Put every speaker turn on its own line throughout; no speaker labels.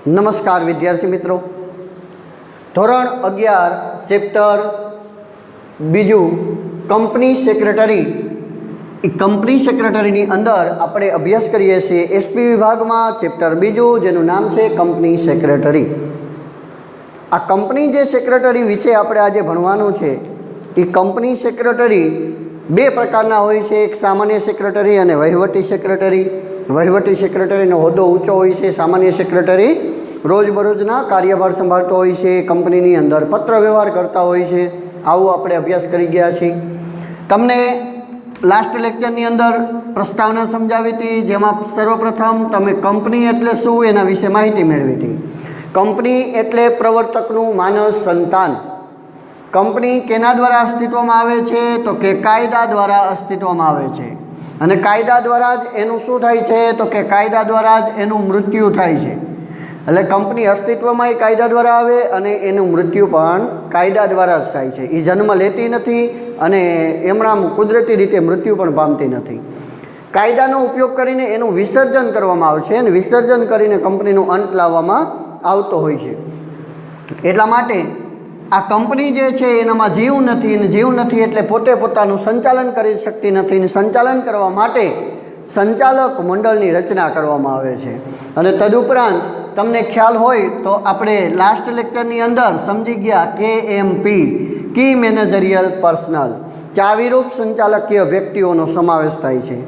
નમસ્કાર વિદ્યાર્થી મિત્રો, ધોરણ 11 ચેપ્ટર બીજું કંપની સેક્રેટરી. કંપની સેક્રેટરીની અંદર આપણે અભ્યાસ કરીએ છીએ એસપી વિભાગમાં ચેપ્ટર બીજું, જેનું નામ છે કંપની સેક્રેટરી. આ કંપની જે સેક્રેટરી વિશે આપણે આજે ભણવાનું છે, એ કંપની સેક્રેટરી બે પ્રકારના હોય છે. એક સામાન્ય સેક્રેટરી અને વહીવટી સેક્રેટરી. વહીવટી સેક્રેટરીનો હોદ્દો ઊંચો હોય છે. સામાન્ય સેક્રેટરી રોજબરોજના કાર્યભાર સંભાળતો હોય છે, કંપનીની અંદર પત્ર વ્યવહાર કરતા હોય છે. આવું આપણે અભ્યાસ કરી ગયા છીએ. તમને લાસ્ટ લેક્ચરની અંદર પ્રસ્તાવના સમજાવી હતી, જેમાં સર્વપ્રથમ તમે કંપની એટલે શું એના વિશે માહિતી મેળવી હતી. કંપની એટલે પ્રવર્તકનું માનવ સંતાન. કંપની કેના દ્વારા અસ્તિત્વમાં આવે છે? તો કે કાયદા દ્વારા અસ્તિત્વમાં આવે છે. અને કાયદા દ્વારા જ એનું શું થાય છે? તો કે કાયદા દ્વારા જ એનું મૃત્યુ થાય છે. એટલે કંપની અસ્તિત્વમાં કાયદા દ્વારા આવે અને એનું મૃત્યુ પણ કાયદા દ્વારા જ થાય છે. એ જન્મ લેતી નથી અને એમણામ કુદરતી રીતે મૃત્યુ પણ પામતી નથી. કાયદાનો ઉપયોગ કરીને એનું વિસર્જન કરવામાં આવે છે અને વિસર્જન કરીને કંપનીનો અંત લાવવામાં આવતો હોય છે. એટલા માટે આ કંપની જે છે એનામાં જીવ નથી, અને જીવ નથી એટલે પોતે પોતાનું સંચાલન કરી શકતી નથી. અને સંચાલન કરવા માટે સંચાલક મંડળની રચના કરવામાં આવે છે. અને તદુપરાંત તમને ખ્યાલ હોય તો આપણે લાસ્ટ લેક્ચરની અંદર સમજી ગયા KMP, કી મેનેજરિયલ પર્સનલ, ચાવીરૂપ સંચાલકીય વ્યક્તિઓનો સમાવેશ થાય છે.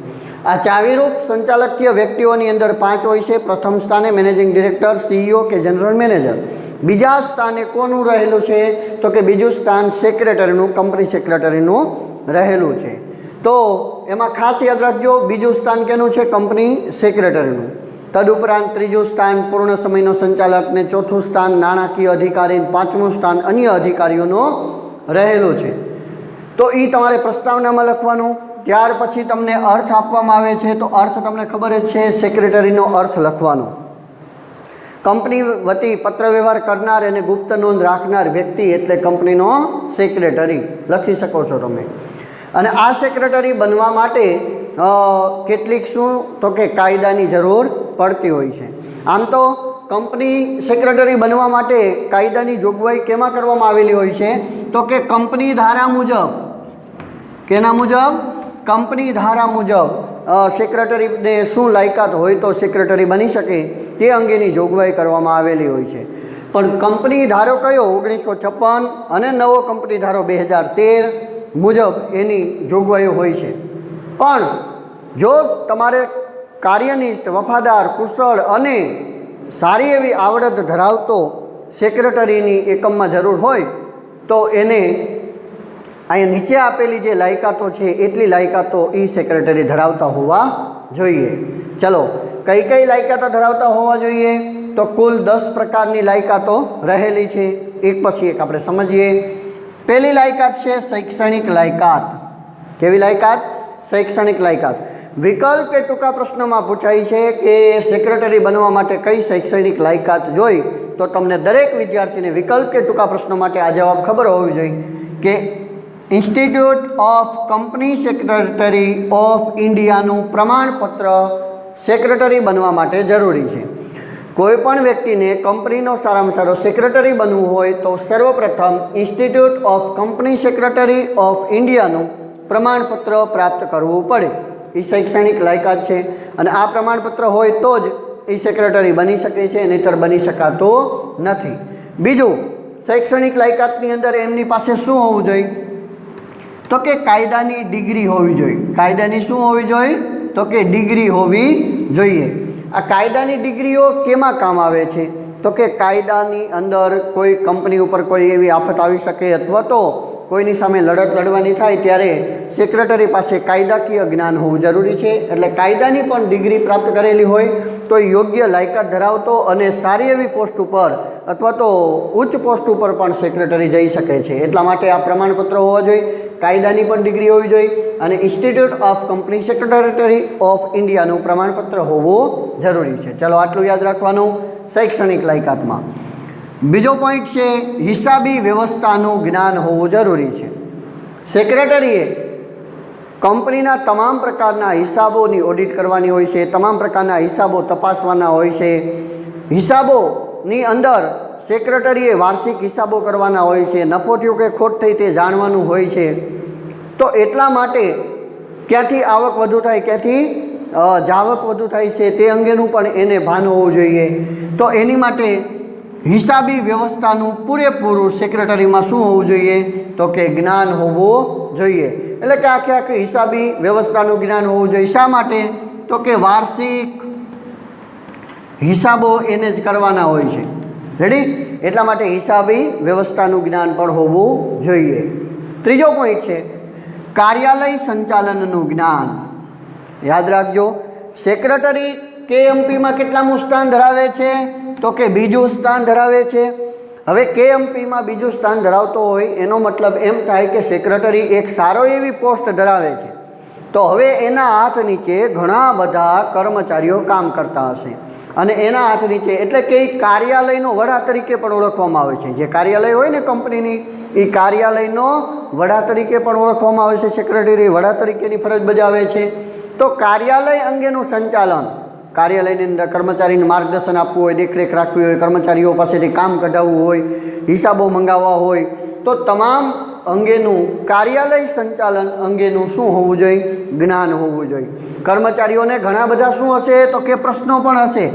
આ ચાવીરૂપ સંચાલકીય વ્યક્તિઓની અંદર 5 હોય છે. પ્રથમ સ્થાને મેનેજિંગ ડિરેક્ટર, CEO કે જનરલ મેનેજર. બીજા સ્થાને કોનું રહેલું છે? તો કે બીજું સ્થાન સેક્રેટરીનું, કંપની સેક્રેટરીનું રહેલું છે. તો એમાં ખાસ યાદ રાખજો, બીજું સ્થાન કેનું છે? કંપની સેક્રેટરીનું. તદુપરાંત ત્રીજું સ્થાન પૂર્ણ સમયનો સંચાલક, ને ચોથું સ્થાન નાણાકીય અધિકારી, પાંચમું સ્થાન અન્ય અધિકારીઓનું રહેલું છે. તો એ તમારે પ્રસ્તાવનામાં લખવાનું. ત્યાર પછી તમને અર્થ આપવામાં આવે છે, તો અર્થ તમને ખબર જ છે, સેક્રેટરીનો અર્થ લખવાનો. કંપની વતી પત્ર વ્યવહાર કરનાર અને ગુપ્ત નોંધ રાખનાર વ્યક્તિ એટલે કંપનીનો સેક્રેટરી લખી શકો છો તમે. અને આ સેક્રેટરી બનવા માટે કેટલીક શું? તો કે કાયદાની જરૂર પડતી હોય છે. આમ તો કંપની સેક્રેટરી બનવા માટે કાયદાની જોગવાઈ કેમાં કરવામાં આવેલી હોય છે? તો કે કંપની ધારા મુજબ. કેના મુજબ? કંપની ધારા મુજબ સેક્રેટરીને શું લાયકાત હોય તો સેક્રેટરી બની શકે તે અંગેની જોગવાઈ કરવામાં આવેલી હોય છે. પણ કંપની ધારો કયો? 1956 અને નવો કંપની ધારો 2013 મુજબ એની જોગવાઈઓ હોય છે. પણ જો તમારે કાર્યનિષ્ઠ, વફાદાર, કુશળ અને સારી એવી આવડત ધરાવતો સેક્રેટરીની એકમમાં જરૂર હોય તો એને અહીંયા નીચે આપેલી જે લાયકાતો છે એટલી લાયકાતો એ સેક્રેટરી ધરાવતા હોવા જોઈએ. ચલો, કઈ કઈ લાયકાતો ધરાવતા હોવા જોઈએ? તો કુલ 10 પ્રકારની લાયકાતો રહેલી છે. એક પછી એક આપણે સમજીએ. પહેલી લાયકાત છે શૈક્ષણિક લાયકાત. કેવી લાયકાત? શૈક્ષણિક લાયકાત. વિકલ્પ કે ટૂંકા પ્રશ્નમાં પૂછાય છે કે સેક્રેટરી બનવા માટે કઈ શૈક્ષણિક લાયકાત જોઈ, તો તમને દરેક વિદ્યાર્થીને વિકલ્પ કે ટૂંકા પ્રશ્નો માટે આ જવાબ ખબર હોવી જોઈએ કે institute of company secretary of ઇન્ડિયાનું પ્રમાણપત્ર સેક્રેટરી બનવા માટે જરૂરી છે. કોઈપણ વ્યક્તિને કંપનીનો સારામાં સારો સેક્રેટરી બનવું હોય તો સર્વપ્રથમ institute of company secretary of ઇન્ડિયાનું પ્રમાણપત્ર પ્રાપ્ત કરવું પડે. એ શૈક્ષણિક લાયકાત છે અને આ પ્રમાણપત્ર હોય તો જ એ સેક્રેટરી બની શકે છે, નહીંતર બની શકાતો નથી. બીજું, શૈક્ષણિક લાયકાતની અંદર એમની પાસે શું હોવું જોઈએ? તો કે કાયદાની ડિગ્રી હોવી જોઈએ. કાયદાની શું હોવી જોઈએ? તો કે ડિગ્રી હોવી જોઈએ. આ કાયદાની ડિગ્રીઓ કેમાં કામ આવે છે? તો કે કાયદાની અંદર કોઈ કંપની ઉપર કોઈ એવી આફત આવી શકે અથવા તો કોઈની સામે લડત લડવાની થાય ત્યારે સેક્રેટરી પાસે કાયદાકીય જ્ઞાન હોવું જરૂરી છે. એટલે કાયદાની પણ ડિગ્રી પ્રાપ્ત કરેલી હોય તો યોગ્ય લાયકાત ધરાવતો અને સારી એવી પોસ્ટ ઉપર અથવા તો ઉચ્ચ પોસ્ટ ઉપર પણ સેક્રેટરી જઈ શકે છે. એટલા માટે આ પ્રમાણપત્ર હોવા જોઈએ. કાયદાની પણ ડિગ્રી હોવી જોઈએ અને institute of company secretary of ઇન્ડિયાનું પ્રમાણપત્ર હોવું જરૂરી છે. ચલો, આટલું યાદ રાખવાનું શૈક્ષણિક લાયકાતમાં. બીજો પોઈન્ટ છે હિસાબી વ્યવસ્થાનું જ્ઞાન હોવું જરૂરી છે. સેક્રેટરીએ કંપનીના તમામ પ્રકારના હિસાબોની ઓડિટ કરવાની હોય છે, તમામ પ્રકારના હિસાબો તપાસવાના હોય છે. હિસાબોની અંદર સેક્રેટરીએ વાર્ષિક હિસાબો કરવાના હોય છે, નફો થયો કે ખોટ થઈ તે જાણવાનું હોય છે. તો એટલા માટે ક્યાંથી આવક વધુ થાય, ક્યાંથી જાવક વધુ થાય છે તે અંગેનું પણ એને ભાન હોવું જોઈએ. તો એની માટે હિસાબી વ્યવસ્થાનું પૂરેપૂરું સેક્રેટરીમાં શું હોવું જોઈએ, તો કે જ્ઞાન હોવું જોઈએ. એટલે કે આખી હિસાબી વ્યવસ્થાનું જ્ઞાન હોવું જોઈએ. શા માટે, તો કે વાર્ષિક હિસાબો એને જ કરવાના હોય છે. રેડી? એટલા માટે હિસાબી વ્યવસ્થાનું જ્ઞાન પણ હોવું જોઈએ. ત્રીજો પોઈન્ટ છે કાર્યાલય સંચાલનનું જ્ઞાન. યાદ રાખજો, સેક્રેટરી KMPમાં કેટલામું સ્થાન ધરાવે છે, તો કે બીજું સ્થાન ધરાવે છે. હવે KMPમાં બીજું સ્થાન ધરાવતો હોય એનો મતલબ એમ થાય કે સેક્રેટરી એક સારો એવી પોસ્ટ ધરાવે છે. તો હવે એના હાથ નીચે ઘણા બધા કર્મચારીઓ કામ કરતા હશે અને એના હાથ નીચે એટલે કે કાર્યાલયનો વડા તરીકે પણ ઓળખવામાં આવે છે. જે કાર્યાલય હોય ને કંપનીની, એ કાર્યાલયનો વડા તરીકે પણ ઓળખવામાં આવે છે. સેક્રેટરી વડા તરીકેની ફરજ બજાવે છે. તો કાર્યાલય અંગેનું સંચાલન, કાર્યાલયની અંદર કર્મચારીને માર્ગદર્શન આપવું હોય, દેખરેખ રાખવી હોય, કર્મચારીઓ પાસેથી કામ કઢાવવું હોય, હિસાબો મંગાવવા હોય, તો તમામ અંગેનું કાર્યાલય સંચાલન અંગેનું શું હોવું જોઈએ, જ્ઞાન હોવું જોઈએ. કર્મચારીઓને ઘણા બધા શું હશે, તો કે પ્રશ્નો પણ હશે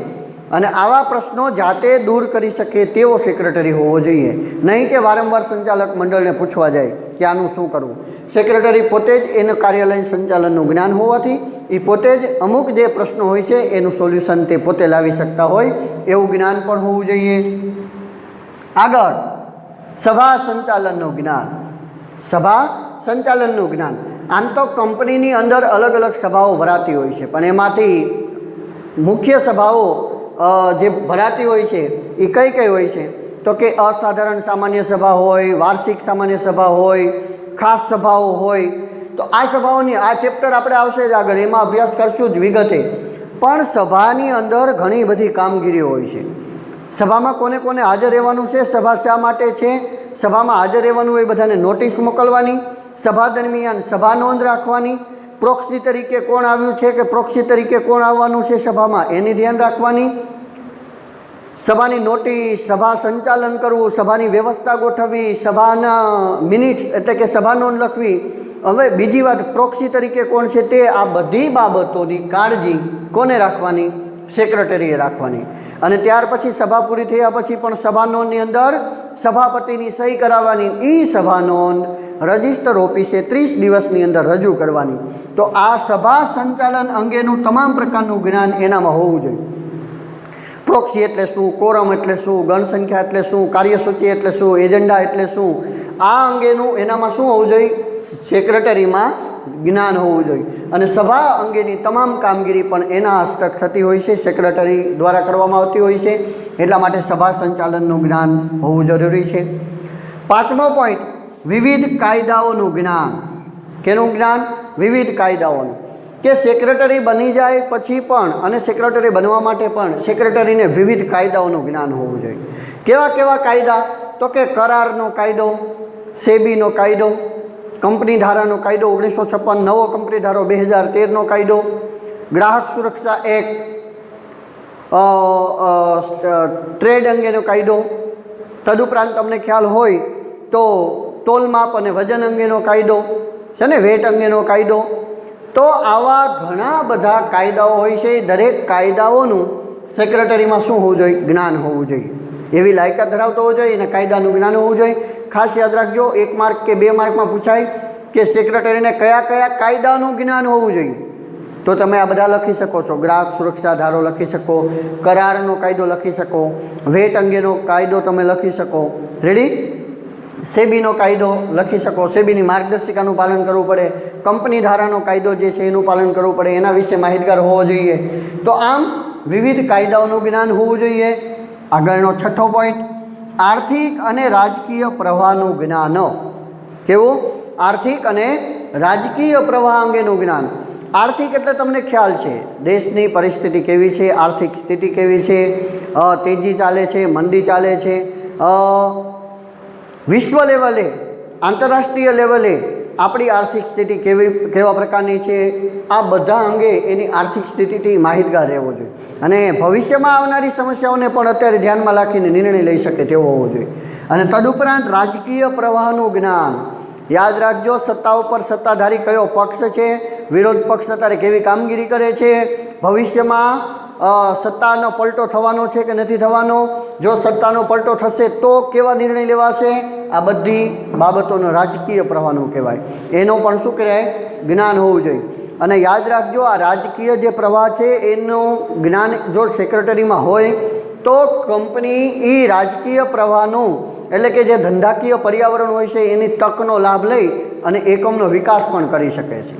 અને આવા પ્રશ્નો જાતે દૂર કરી શકે તેવો સેક્રેટરી હોવો જોઈએ. નહીં કે વારંવાર સંચાલક મંડળને પૂછવા જાય કે આનું શું કરવું. સેક્રેટરી પોતે જ એનું કાર્યાલય સંચાલનનું જ્ઞાન હોવાથી એ પોતે જ અમુક જે પ્રશ્નો હોય છે એનું સોલ્યુશન તે પોતે લાવી શકતા હોય એવું જ્ઞાન પણ હોવું જોઈએ. આગળ સભા સંચાલનનું જ્ઞાન. સભા સંચાલનનું જ્ઞાન. આમ તો કંપનીની અંદર અલગ અલગ સભાઓ ભરાતી હોય છે, પણ એમાંથી મુખ્ય સભાઓ જે ભરાતી હોય છે એ કઈ કઈ હોય છે, તો કે અસાધારણ સામાન્ય સભા હોય, વાર્ષિક સામાન્ય સભા હોય, ખાસ સભાઓ હોય. તો આ સભાઓની આ ચેપ્ટર આપણે આવશે જ આગળ, એમાં અભ્યાસ કરશું જ વિગતે. પણ સભાની અંદર ઘણી બધી કામગીરીઓ હોય છે. સભામાં કોને કોને હાજર રહેવાનું છે, સભા શા માટે છે, સભામાં હાજર રહેવાનું હોય બધાને નોટિસ મોકલવાની, સભા દરમિયાન સભા નોંધ રાખવાની, પ્રોક્સી તરીકે કોણ આવ્યું છે કે પ્રોક્સી તરીકે કોણ આવવાનું છે સભામાં એની ધ્યાન રાખવાની, સભાની નોટિસ, સભા સંચાલન કરવું, સભાની વ્યવસ્થા ગોઠવવી, સભાના મિનિટ્સ એટલે કે સભા નોંધ લખવી. હવે બીજી વાત, પ્રોક્સી તરીકે કોણ છે તે આ બધી બાબતોની કાળજી કોને રાખવાની, સેક્રેટરીએ રાખવાની. અને ત્યાર પછી સભા પૂરી થયા પછી પણ સભા નોંધની અંદર સભાપતિની સહી કરાવવાની. એ સભા નોંધ રજિસ્ટર ઓફિસે 30 દિવસની અંદર રજૂ કરવાની. તો આ સભા સંચાલન અંગેનું તમામ પ્રકારનું જ્ઞાન એનામાં હોવું જોઈએ. પ્રોક્સી એટલે શું, કોરમ એટલે શું, ગણસંખ્યા એટલે શું, કાર્યસૂચિ એટલે શું, એજન્ડા એટલે શું, આ અંગેનું એનામાં શું હોવું જોઈએ, સેક્રેટરીમાં જ્ઞાન હોવું જોઈએ. અને સભા અંગેની તમામ કામગીરી પણ એના હસ્તક થતી હોય છે, સેક્રેટરી દ્વારા કરવામાં આવતી હોય છે. એટલા માટે સભા સંચાલનનું જ્ઞાન હોવું જરૂરી છે. પાંચમો પોઈન્ટ, વિવિધ કાયદાઓનું જ્ઞાન. કેનું જ્ઞાન, વિવિધ કાયદાઓનું. કે સેક્રેટરી બની જાય પછી પણ અને સેક્રેટરી બનવા માટે પણ સેક્રેટરીને વિવિધ કાયદાઓનું જ્ઞાન હોવું જોઈએ. કેવા કેવા કાયદા, તો કે કરારનો કાયદો, સેબીનો કાયદો, કંપની ધારાનો કાયદો 1956, નવો કંપની ધારો 2013નો કાયદો, ગ્રાહક સુરક્ષા એક્ટ, ટ્રેડ અંગેનો કાયદો. તદુપરાંત તમને ખ્યાલ હોય તો તોલમાપ અને વજન અંગેનો કાયદો છે ને, વેટ અંગેનો કાયદો. તો આવા ઘણા બધા કાયદાઓ હોય છે. દરેક કાયદાઓનું સેક્રેટરીમાં શું હોવું જોઈએ, જ્ઞાન હોવું જોઈએ. એવી લાયકાત ધરાવતો હોવો જોઈએ અને કાયદાનું જ્ઞાન હોવું જોઈએ. ખાસ યાદ રાખજો, 1 માર્ક કે 2 માર્કમાં પૂછાય કે સેક્રેટરીને કયા કયા કાયદાનું જ્ઞાન હોવું જોઈએ, તો તમે આ બધા લખી શકો છો. ગ્રાહક સુરક્ષા ધારો લખી શકો, કરારનો કાયદો લખી શકો, વેટ અંગેનો કાયદો તમે લખી શકો. રેડી? સેબીનો કાયદો લખી શકો, સેબીની માર્ગદર્શિકાનું પાલન કરવું પડે, કંપની ધારાનો કાયદો જે છે એનું પાલન કરવું પડે, એના વિશે માહિતગાર હોવો જોઈએ. તો આમ વિવિધ કાયદાઓનું જ્ઞાન હોવું જોઈએ. આગળનો છઠ્ઠો પોઈન્ટ, આર્થિક અને રાજકીય પ્રવાહનું જ્ઞાન. કેવું? આર્થિક અને રાજકીય પ્રવાહ અંગેનું જ્ઞાન. આર્થિક એટલે તમને ખ્યાલ છે દેશની પરિસ્થિતિ કેવી છે, આર્થિક સ્થિતિ કેવી છે, તેજી ચાલે છે, મંદી ચાલે છે, વિશ્વ લેવલે, આંતરરાષ્ટ્રીય લેવલે આપણી આર્થિક સ્થિતિ કેવા પ્રકારની છે, આ બધા અંગે એની આર્થિક સ્થિતિથી માહિતગાર રહેવો જોઈએ અને ભવિષ્યમાં આવનારી સમસ્યાઓને પણ અત્યારે ધ્યાનમાં રાખીને નિર્ણય લઈ શકે તેવો હોવો જોઈએ. અને તદુપરાંત રાજકીય પ્રવાહનું જ્ઞાન. યાદ રાખજો, સત્તા ઉપર સત્તાધારી કયો પક્ષ છે, વિરોધ પક્ષ અત્યારે કેવી કામગીરી કરે છે, ભવિષ્યમાં સત્તાનો પલટો થવાનો છે કે નથી થવાનો, જો સત્તાનો પલટો થશે તો કેવા નિર્ણય લેવાશે, આ બધી બાબતોનો રાજકીય પ્રવાહનું કહેવાય. એનો પણ શું કહેવાય, જ્ઞાન હોવું જોઈએ. અને યાદ રાખજો, આ રાજકીય જે પ્રવાહ છે એનું જ્ઞાન જો સેક્રેટરીમાં હોય તો કંપની એ રાજકીય પ્રવાહનું એટલે કે જે ધંધાકીય પર્યાવરણ હોય છે એની તકનો લાભ લઈ અને એકમનો વિકાસ પણ કરી શકે છે.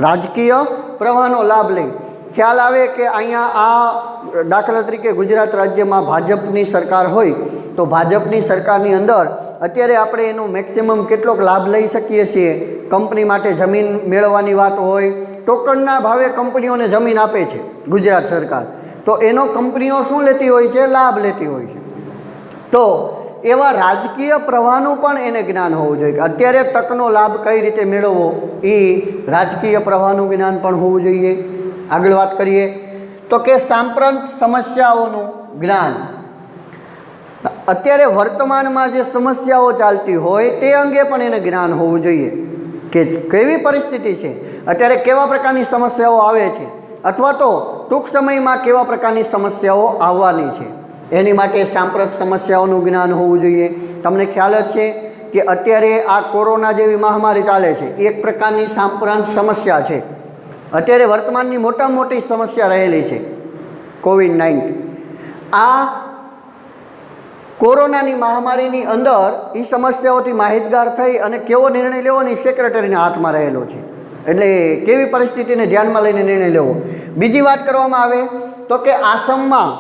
રાજકીય પ્રવાહનો લાભ લઈ ખ્યાલ આવે કે અહીંયા આ દાખલા તરીકે ગુજરાત રાજ્યમાં ભાજપની સરકાર હોય તો ભાજપની સરકારની અંદર અત્યારે આપણે એનો મેક્સિમમ કેટલોક લાભ લઈ શકીએ છીએ. કંપની માટે જમીન મેળવવાની વાત હોય, ટોકનના ભાવે કંપનીઓને જમીન આપે છે ગુજરાત સરકાર, તો એનો કંપનીઓ શું લેતી હોય છે, લાભ લેતી હોય છે. તો એવા રાજકીય પ્રવાહનું પણ એને જ્ઞાન હોવું જોઈએ કે અત્યારે તકનો લાભ કઈ રીતે મેળવવો, એ રાજકીય પ્રવાહનું જ્ઞાન પણ હોવું જોઈએ. આગળ વાત કરીએ તો કે સાંપ્રત સમસ્યાઓનું જ્ઞાન. અત્યારે વર્તમાનમાં જે સમસ્યાઓ ચાલતી હોય તે અંગે પણ એને જ્ઞાન હોવું જોઈએ કે કેવી પરિસ્થિતિ છે, અત્યારે કેવા પ્રકારની સમસ્યાઓ આવે છે અથવા તો ટૂંક સમયમાં કેવા પ્રકારની સમસ્યાઓ આવવાની છે, એની માટે સાંપ્રત સમસ્યાઓનું જ્ઞાન હોવું જોઈએ. તમને ખ્યાલ જ છે કે અત્યારે આ કોરોના જેવી મહામારી ચાલે છે, એક પ્રકારની સાંપ્રત સમસ્યા છે. અત્યારે વર્તમાનની મોટામાં મોટી સમસ્યા રહેલી છે કોવિડ-19. આ કોરોનાની મહામારીની અંદર એ સમસ્યાઓથી માહિતગાર થઈ અને કેવો નિર્ણય લેવો એ સેક્રેટરીના હાથમાં રહેલો છે. એટલે કેવી પરિસ્થિતિને ધ્યાનમાં લઈને નિર્ણય લેવો. બીજી વાત કરવામાં આવે તો કે આસામમાં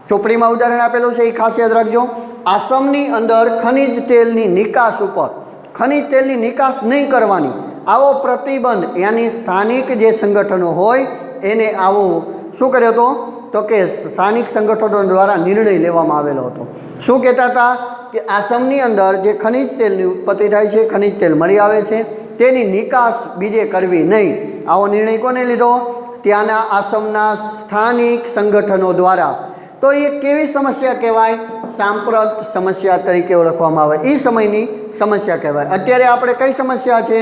ચોપડીમાં ઉદાહરણ આપેલું છે, એ ખાસ યાદ રાખજો. આસામની અંદર ખનિજ તેલની નિકાસ ઉપર, ખનિજ તેલની નિકાસ નહીં કરવાની આવો પ્રતિબંધ યાની સ્થાનિક જે સંગઠનો હોય એને આવો શું કર્યો હતો તો કે સ્થાનિક સંગઠનો દ્વારા નિર્ણય લેવામાં આવેલો હતો. શું કહેતા હતા કે આસામની અંદર જે ખનિજ તેલની ઉત્પત્તિ થાય છે, ખનિજ તેલ મળી આવે છે, તેની નિકાસ બીજે કરવી નહીં. આવો નિર્ણય કોને લીધો, ત્યાંના આસામના સ્થાનિક સંગઠનો દ્વારા. તો એ કેવી સમસ્યા કહેવાય, સાંપ્રત સમસ્યા તરીકે ઓળખવામાં આવે, એ સમયની સમસ્યા કહેવાય. અત્યારે આપણે કઈ સમસ્યા છે,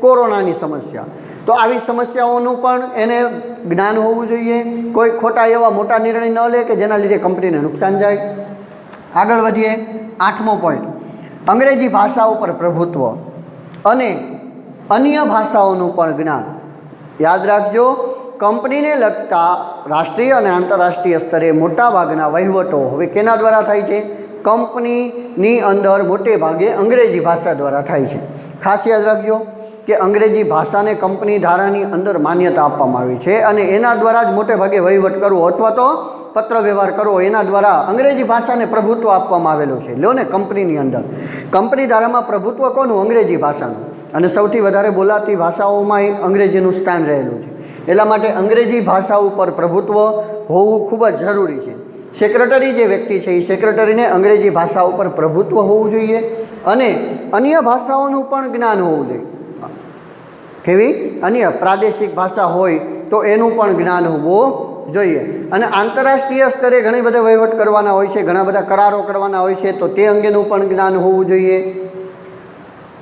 કોરોનાની સમસ્યા. તો આવી સમસ્યાઓનું પણ એને જ્ઞાન હોવું જોઈએ. કોઈ ખોટા એવા મોટા નિર્ણય ન લે કે જેના લીધે કંપનીને નુકસાન જાય. આગળ વધીએ. 8મો પોઈન્ટ, અંગ્રેજી ભાષા ઉપર પ્રભુત્વ અને અન્ય ભાષાઓનું પણ જ્ઞાન. યાદ રાખજો, કંપનીને લગતા રાષ્ટ્રીય અને આંતરરાષ્ટ્રીય સ્તરે મોટાભાગના વહીવટો હવે કેના દ્વારા થાય છે, કંપનીની અંદર મોટે ભાગે અંગ્રેજી ભાષા દ્વારા થાય છે. ખાસ યાદ રાખજો કે અંગ્રેજી ભાષાને કંપની ધારાની અંદર માન્યતા આપવામાં આવી છે અને એના દ્વારા જ મોટે ભાગે વહીવટ કરવો અથવા તો પત્ર વ્યવહાર કરવો એના દ્વારા અંગ્રેજી ભાષાને પ્રભુત્વ આપવામાં આવેલું છે. લો ને, કંપનીની અંદર કંપની ધારામાં પ્રભુત્વ કોનું, અંગ્રેજી ભાષાનું. અને સૌથી વધારે બોલાતી ભાષાઓમાં અંગ્રેજીનું સ્થાન રહેલું છે. એટલા માટે અંગ્રેજી ભાષા ઉપર પ્રભુત્વ હોવું ખૂબ જ જરૂરી છે. સેક્રેટરી જે વ્યક્તિ છે એ સેક્રેટરીને અંગ્રેજી ભાષા ઉપર પ્રભુત્વ હોવું જોઈએ અને અન્ય ભાષાઓનું પણ જ્ઞાન હોવું જોઈએ. કેવી, અન્ય પ્રાદેશિક ભાષા હોય તો એનું પણ જ્ઞાન હોવું જોઈએ. અને આંતરરાષ્ટ્રીય સ્તરે ઘણી બધા વહીવટ કરવાના હોય છે, ઘણા બધા કરારો કરવાના હોય છે, તો તે અંગેનું પણ જ્ઞાન હોવું જોઈએ.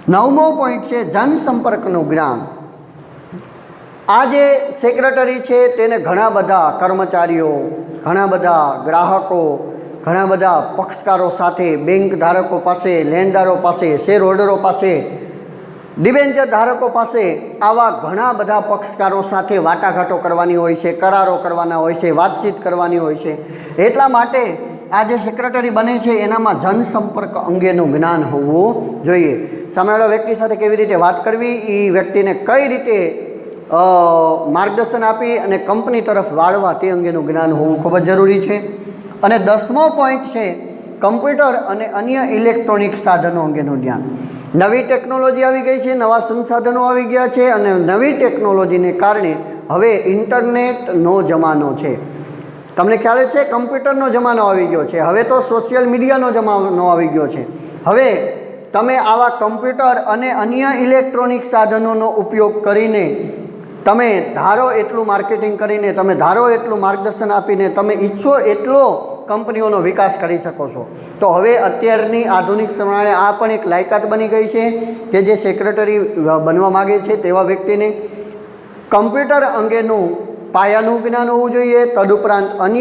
9મો પોઈન્ટ છે જનસંપર્કનું જ્ઞાન. આ જે સેક્રેટરી છે તેને ઘણા બધા કર્મચારીઓ, ઘણા બધા ગ્રાહકો, ઘણા બધા પક્ષકારો સાથે, બેંક ધારકો પાસે, લેણદારો પાસે, શેર હોલ્ડરો પાસે, ડિબેન્ચર ધારકો પાસે આવા ઘણા બધા પક્ષકારો સાથે વાટાઘાટો કરવાની હોય છે, કરારો કરવાના હોય છે, વાતચીત કરવાની હોય છે. એટલા માટે આ જે સેક્રેટરી બને છે એનામાં જનસંપર્ક અંગેનું જ્ઞાન હોવું જોઈએ. સામેવાળા વ્યક્તિ સાથે કેવી રીતે વાત કરવી, એ વ્યક્તિને કઈ રીતે માર્ગદર્શન આપી અને કંપની તરફ વાળવા તે અંગેનું જ્ઞાન હોવું ખૂબ જ જરૂરી છે. અને 10મો પોઈન્ટ છે કમ્પ્યુટર અને અન્ય ઇલેક્ટ્રોનિક સાધનો અંગેનું જ્ઞાન. નવી ટેકનોલોજી આવી ગઈ છે, નવા સંસાધનો આવી ગયા છે અને નવી ટેકનોલોજીને કારણે હવે ઇન્ટરનેટનો જમાનો છે. તમને ખ્યાલ છે, કમ્પ્યુટરનો જમાનો આવી ગયો છે, હવે તો સોશિયલ મીડિયાનો જમાનો આવી ગયો છે. હવે તમે આવા કમ્પ્યુટર અને અન્ય ઇલેક્ટ્રોનિક સાધનોનો ઉપયોગ કરીને તમે ધારો એટલું માર્કેટિંગ કરીને, તમે ધારો એટલું માર્ગદર્શન આપીને તમે ઈચ્છો એટલો કંપનીઓનો વિકાસ કરી શકો છો. તો હવે અત્યારની આધુનિક સમયે આ પણ એક લાયકાત બની ગઈ છે કે જે સેક્રેટરી બનવા માગે છે તેવા વ્યક્તિને કમ્પ્યુટર અંગેનું પાયાનું જ્ઞાન હોવું જોઈએ. તદુપરાંત અન્ય